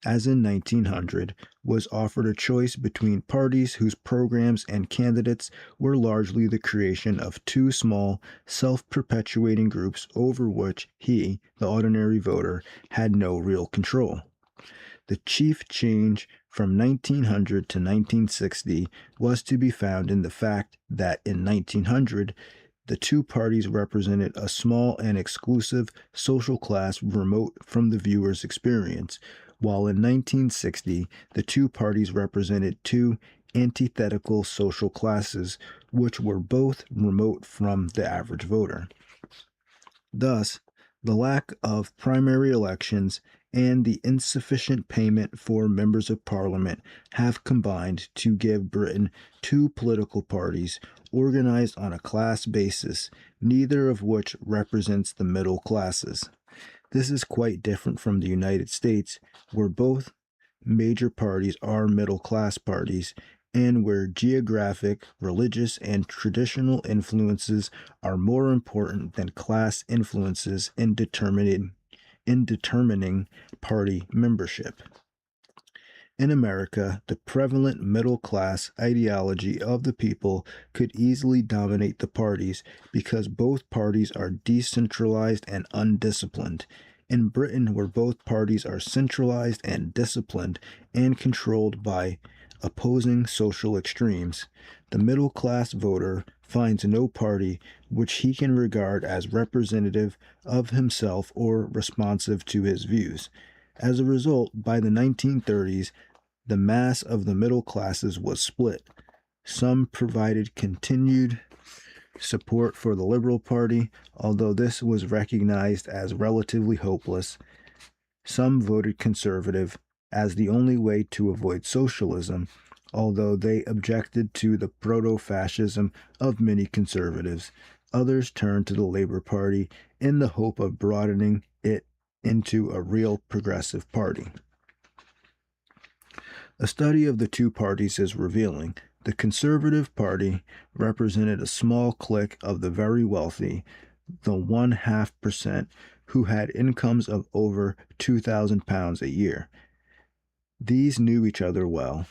as in 1900, was offered a choice between parties whose programs and candidates were largely the creation of two small, self-perpetuating groups over which he, the ordinary voter, had no real control. The chief change from 1900 to 1960 was to be found in the fact that in 1900, the two parties represented a small and exclusive social class remote from the viewer's experience, while in 1960, the two parties represented two antithetical social classes which were both remote from the average voter. Thus, the lack of primary elections and the insufficient payment for members of parliament have combined to give Britain two political parties organized on a class basis, neither of which represents the middle classes. This is quite different from the United States, where both major parties are middle class parties, and where geographic, religious, and traditional influences are more important than class influences in determining party membership. In America, the prevalent middle class ideology of the people could easily dominate the parties because both parties are decentralized and undisciplined. In Britain, where both parties are centralized and disciplined and controlled by opposing social extremes, the middle class voter finds no party which he can regard as representative of himself or responsive to his views. As a result, by the 1930s, the mass of the middle classes was split. Some provided continued support for the Liberal Party, although this was recognized as relatively hopeless. Some voted conservative as the only way to avoid socialism, although they objected to the proto-fascism of many conservatives. Others turned to the Labor Party in the hope of broadening it into a real progressive party. A study of the two parties is revealing. The Conservative Party represented a small clique of the very wealthy, the 0.5%, who had incomes of over £2,000 a year. These knew each other well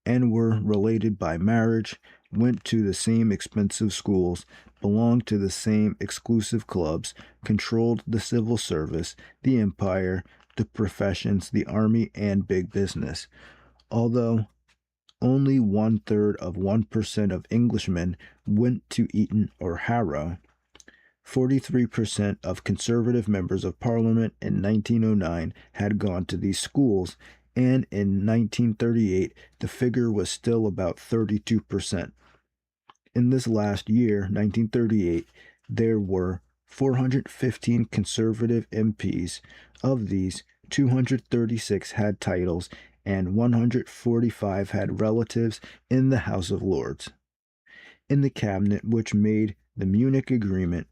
and were related by marriage, went to the same expensive schools, belonged to the same exclusive clubs, controlled the civil service, the empire, the professions, the army, and big business. Although only 1/3 of 1% of Englishmen went to Eton or Harrow, 43% of Conservative members of Parliament in 1909 had gone to these schools, and in 1938 the figure was still about 32%. In this last year, 1938, there were 415 Conservative MPs. Of these, 236 had titles and 145 had relatives in the House of Lords. In the cabinet which made the Munich Agreement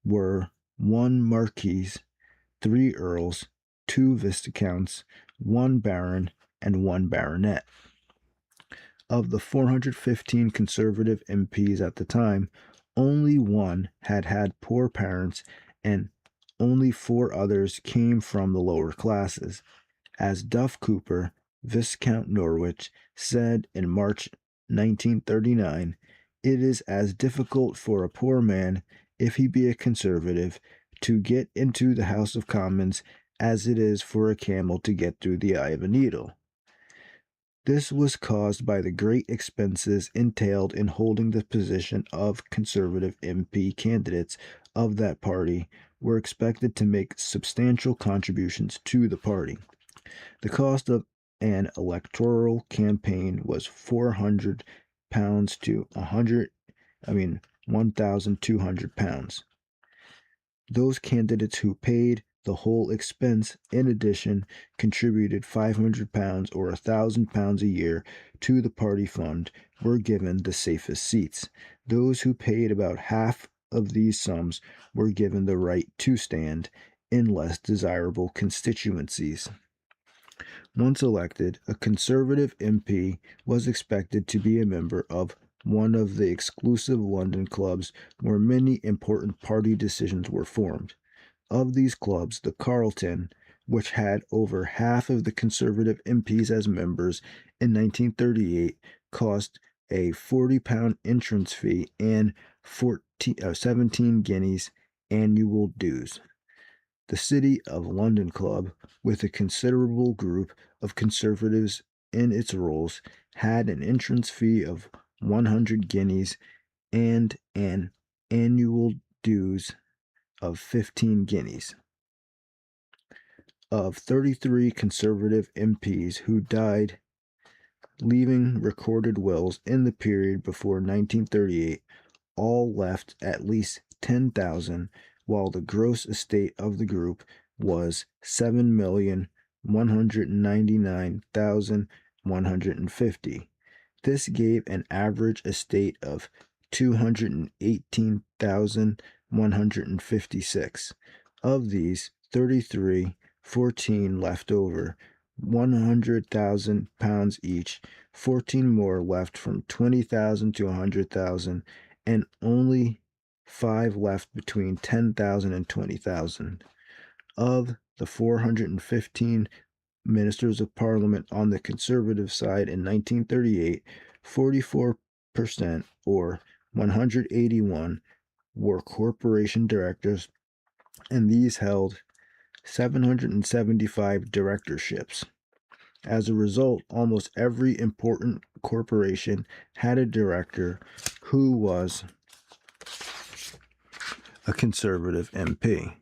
were 1 marquis, 3 earls, 2 viscounts, 1 baron, and 1 baronet. Of the 415 Conservative MPs at the time, only 1 had had poor parents, and only 4 others came from the lower classes. As Duff Cooper, Viscount Norwich, said in March 1939, "It is as difficult for a poor man, if he be a Conservative, to get into the House of Commons as it is for a camel to get through the eye of a needle." This was caused by the great expenses entailed in holding the position of Conservative MP. Candidates of that party were expected to make substantial contributions to the party. The cost of an electoral campaign was £400 to £1,200. Those candidates who paid the whole expense, in addition, contributed £500 or £1,000 a year to the party fund, were given the safest seats. Those who paid about half of these sums were given the right to stand in less desirable constituencies. Once elected, a Conservative MP was expected to be a member of one of the exclusive London clubs where many important party decisions were formed. Of these clubs, the Carlton, which had over half of the Conservative MPs as members in 1938, cost a £40 entrance fee and 17 guineas annual dues. The City of London Club, with a considerable group of Conservatives in its rolls, had an entrance fee of 100 guineas and an annual dues of 15 guineas. Of 33 Conservative MPs who died, leaving recorded wills in the period before 1938, all left at least 10,000, while the gross estate of the group was 7,199,150. This gave an average estate of 218,156. Of these, 33, 14 left over, £100,000 each, 14 more left from 20,000 to 100,000, and only 5 left between 10,000 and 20,000. Of the 415 ministers of parliament on the conservative side in 1938, 44%, or 181, were corporation directors, and these held 775 directorships. As a result, almost every important corporation had a director who was a conservative MP.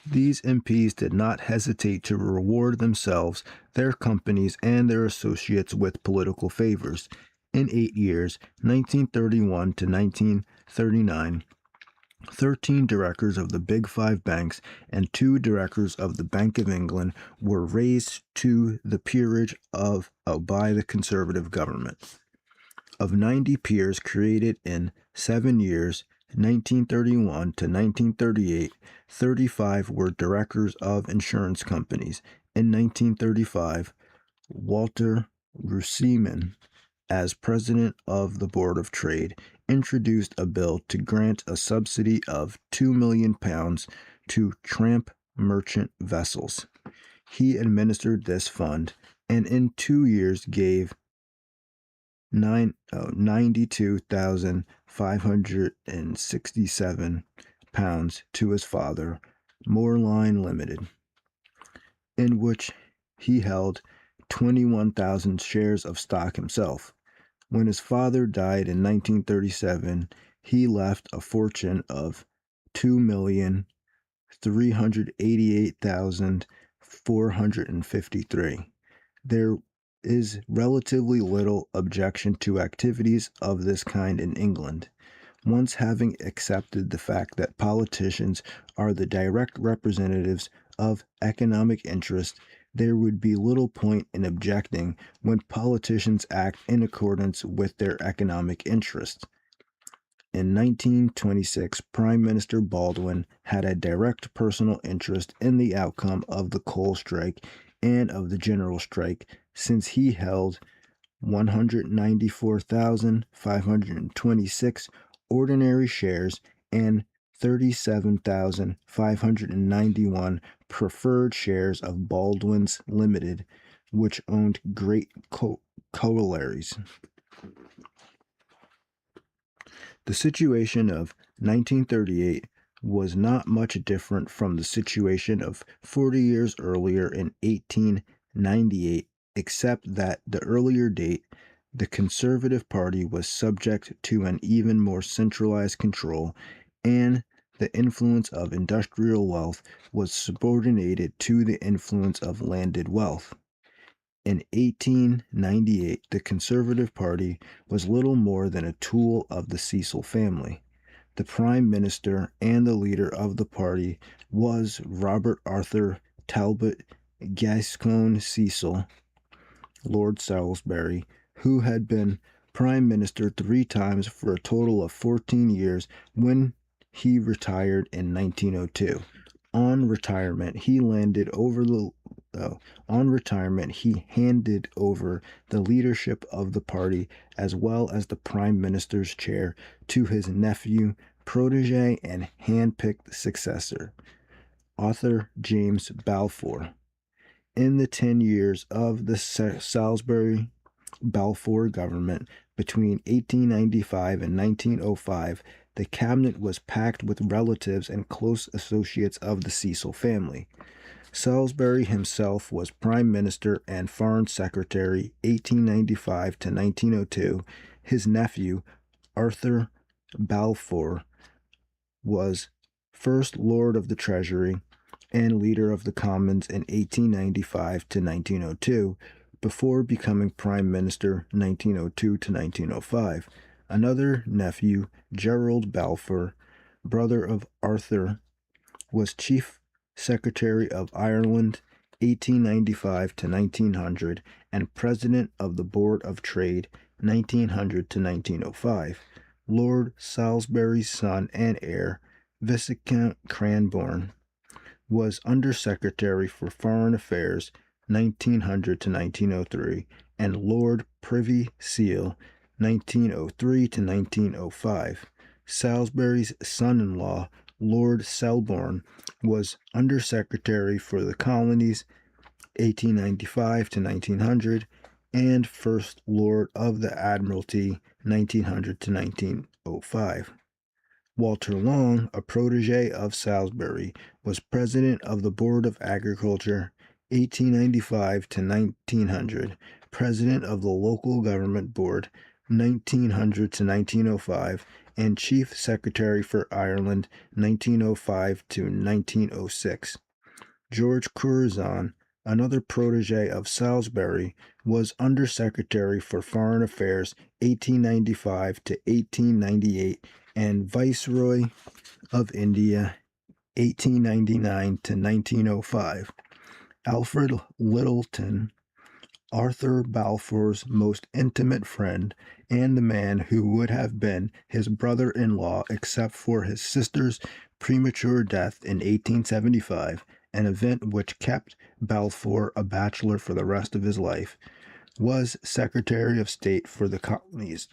These MPs did not hesitate to reward themselves, their companies, and their associates with political favors. In 8 years, 1931 to 1939, 13 directors of the Big Five banks and 2 directors of the Bank of England were raised to the peerage by the Conservative government. Of 90 peers created in 7 years, 1931 to 1938, 35 were directors of insurance companies. In 1935, Walter Runciman, as president of the Board of Trade, introduced a bill to grant a subsidy of £2 million to tramp merchant vessels. He administered this fund and in 2 years gave £92,567 to his father, Moorline Limited, in which he held 21,000 shares of stock himself. When his father died in 1937, he left a fortune of $2,388,453. There is relatively little objection to activities of this kind in England. Once having accepted the fact that politicians are the direct representatives of economic interest, there would be little point in objecting when politicians act in accordance with their economic interests. In 1926, Prime Minister Baldwin had a direct personal interest in the outcome of the coal strike and of the general strike, since he held 194,526 ordinary shares and 37,591 preferred shares of Baldwin's Limited, which owned great collieries. The situation of 1938 was not much different from the situation of 40 years earlier in 1898, except that the earlier date, the Conservative Party was subject to an even more centralized control, and the influence of industrial wealth was subordinated to the influence of landed wealth. In 1898, the Conservative Party was little more than a tool of the Cecil family. The Prime Minister and the leader of the party was Robert Arthur Talbot Gascoigne Cecil, Lord Salisbury, who had been Prime Minister 3 times for a total of 14 years when he retired in 1902. On retirement, he handed over the leadership of the party as well as the Prime Minister's chair to his nephew, protege, and hand-picked successor, Arthur James Balfour. In the 10 years of the Salisbury-Balfour government between 1895 and 1905, the cabinet was packed with relatives and close associates of the Cecil family. Salisbury himself was Prime Minister and Foreign Secretary 1895 to 1902. His nephew, Arthur Balfour, was First Lord of the Treasury and Leader of the Commons in 1895 to 1902, before becoming Prime Minister 1902 to 1905. Another nephew, Gerald Balfour, brother of Arthur, was Chief Secretary of Ireland 1895 to 1900, and President of the Board of Trade, 1900 to 1905. Lord Salisbury's son and heir, Viscount Cranborne, was Undersecretary for Foreign Affairs, 1900 to 1903, and Lord Privy Seal, 1903 to 1905. Salisbury's son-in-law, Lord Selborne, was Undersecretary for the Colonies, 1895 to 1900, and First Lord of the Admiralty, 1900 to 1905. Walter Long, a protege of Salisbury, was President of the Board of Agriculture, 1895 to 1900, President of the Local Government Board, 1900 to 1905, and Chief Secretary for Ireland, 1905 to 1906. George Curzon, another protege of Salisbury, was Undersecretary for Foreign Affairs, 1895 to 1898, and Viceroy of India, 1899 to 1905. Alfred Lyttelton, Arthur Balfour's most intimate friend, and the man who would have been his brother-in-law except for his sister's premature death in 1875, an event which kept Balfour a bachelor for the rest of his life, was Secretary of State for the Colonies.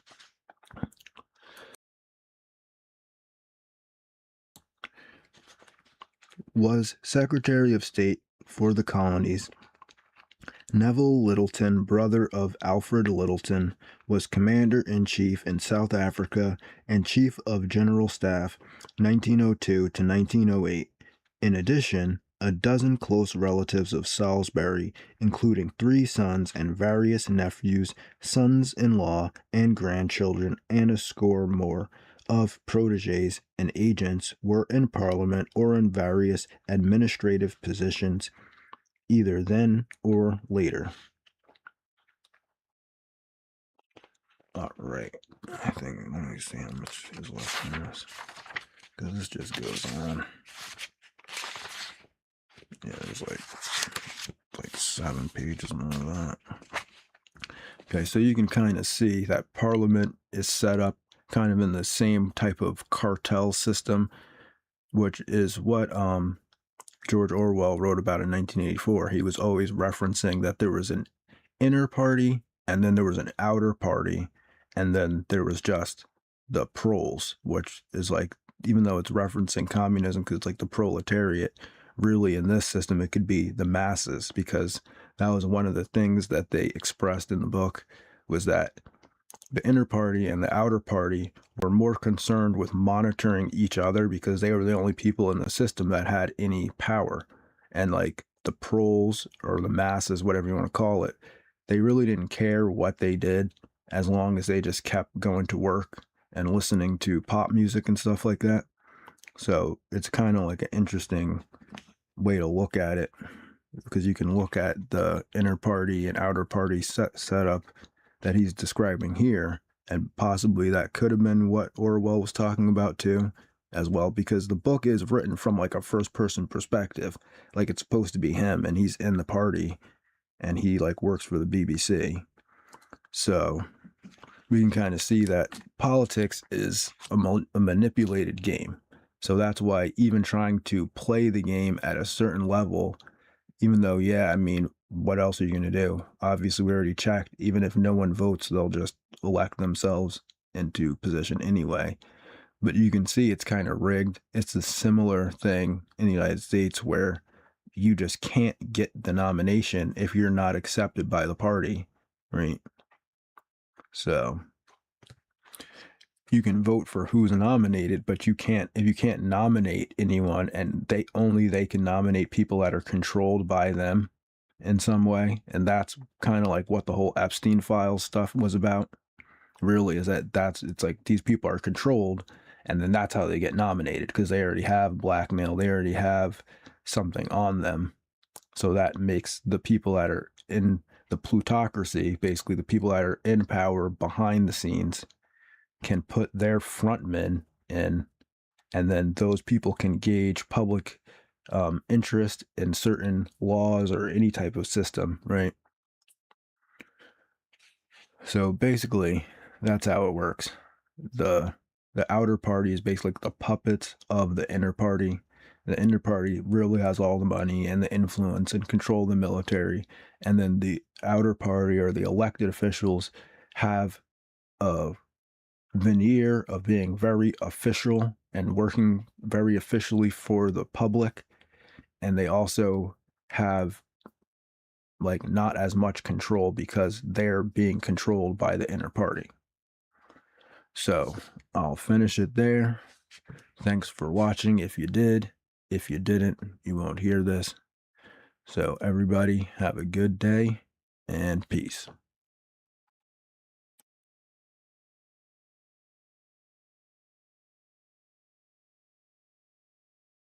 Neville Lyttelton, brother of Alfred Lyttelton, was Commander-in-Chief in South Africa and Chief of General Staff, 1902 to 1908. In addition, a dozen close relatives of Salisbury, including 3 sons and various nephews, sons-in-law, and grandchildren, and a score more of protégés and agents, were in Parliament or in various administrative positions, either then or later. All right. Let me see how much is left in this, because this just goes on. Yeah, there's like 7 pages more of that. Okay, so you can kind of see that Parliament is set up kind of in the same type of cartel system, which is what George Orwell wrote about in 1984. He was always referencing that there was an inner party, and then there was an outer party, and then there was just the proles, which is like, even though it's referencing communism because it's like the proletariat, really in this system it could be the masses, because that was one of the things that they expressed in the book, was that the inner party and the outer party were more concerned with monitoring each other because they were the only people in the system that had any power. And like the proles, or the masses, whatever you want to call it, they really didn't care what they did as long as they just kept going to work and listening to pop music and stuff like that. So it's kind of like an interesting way to look at it, because you can look at the inner party and outer party setup that he's describing here, and possibly that could have been what Orwell was talking about too, as well, because the book is written from like a first-person perspective, like it's supposed to be him, and he's in the party, and he like works for the BBC. So we can kind of see that politics is a manipulated game. So that's why even trying to play the game at a certain level, even though, yeah, I mean, what else are you going to do? Obviously, we already checked. Even if no one votes, they'll just elect themselves into position anyway. But you can see it's kind of rigged. It's a similar thing in the United States where you just can't get the nomination if you're not accepted by the party, right? So you can vote for who's nominated, but you can't, if you can't nominate anyone, and they can nominate people that are controlled by them in some way. And that's kind of like what the whole Epstein files stuff was about, really, is it's like these people are controlled, and then that's how they get nominated, because they already have blackmail, they already have something on them. So that makes the people that are in the plutocracy, basically the people that are in power behind the scenes, can put their frontmen in, and then those people can gauge public interest in certain laws or any type of system, right? So basically, that's how it works. The the outer party is basically like the puppets of the inner party. The inner party really has all the money and the influence and control of the military, and then the outer party or the elected officials have a veneer of being very official and working very officially for the public, and they also have like not as much control because they're being controlled by the inner party. So I'll finish it there. Thanks for watching if you did. If you didn't, you won't hear this. So everybody have a good day and peace.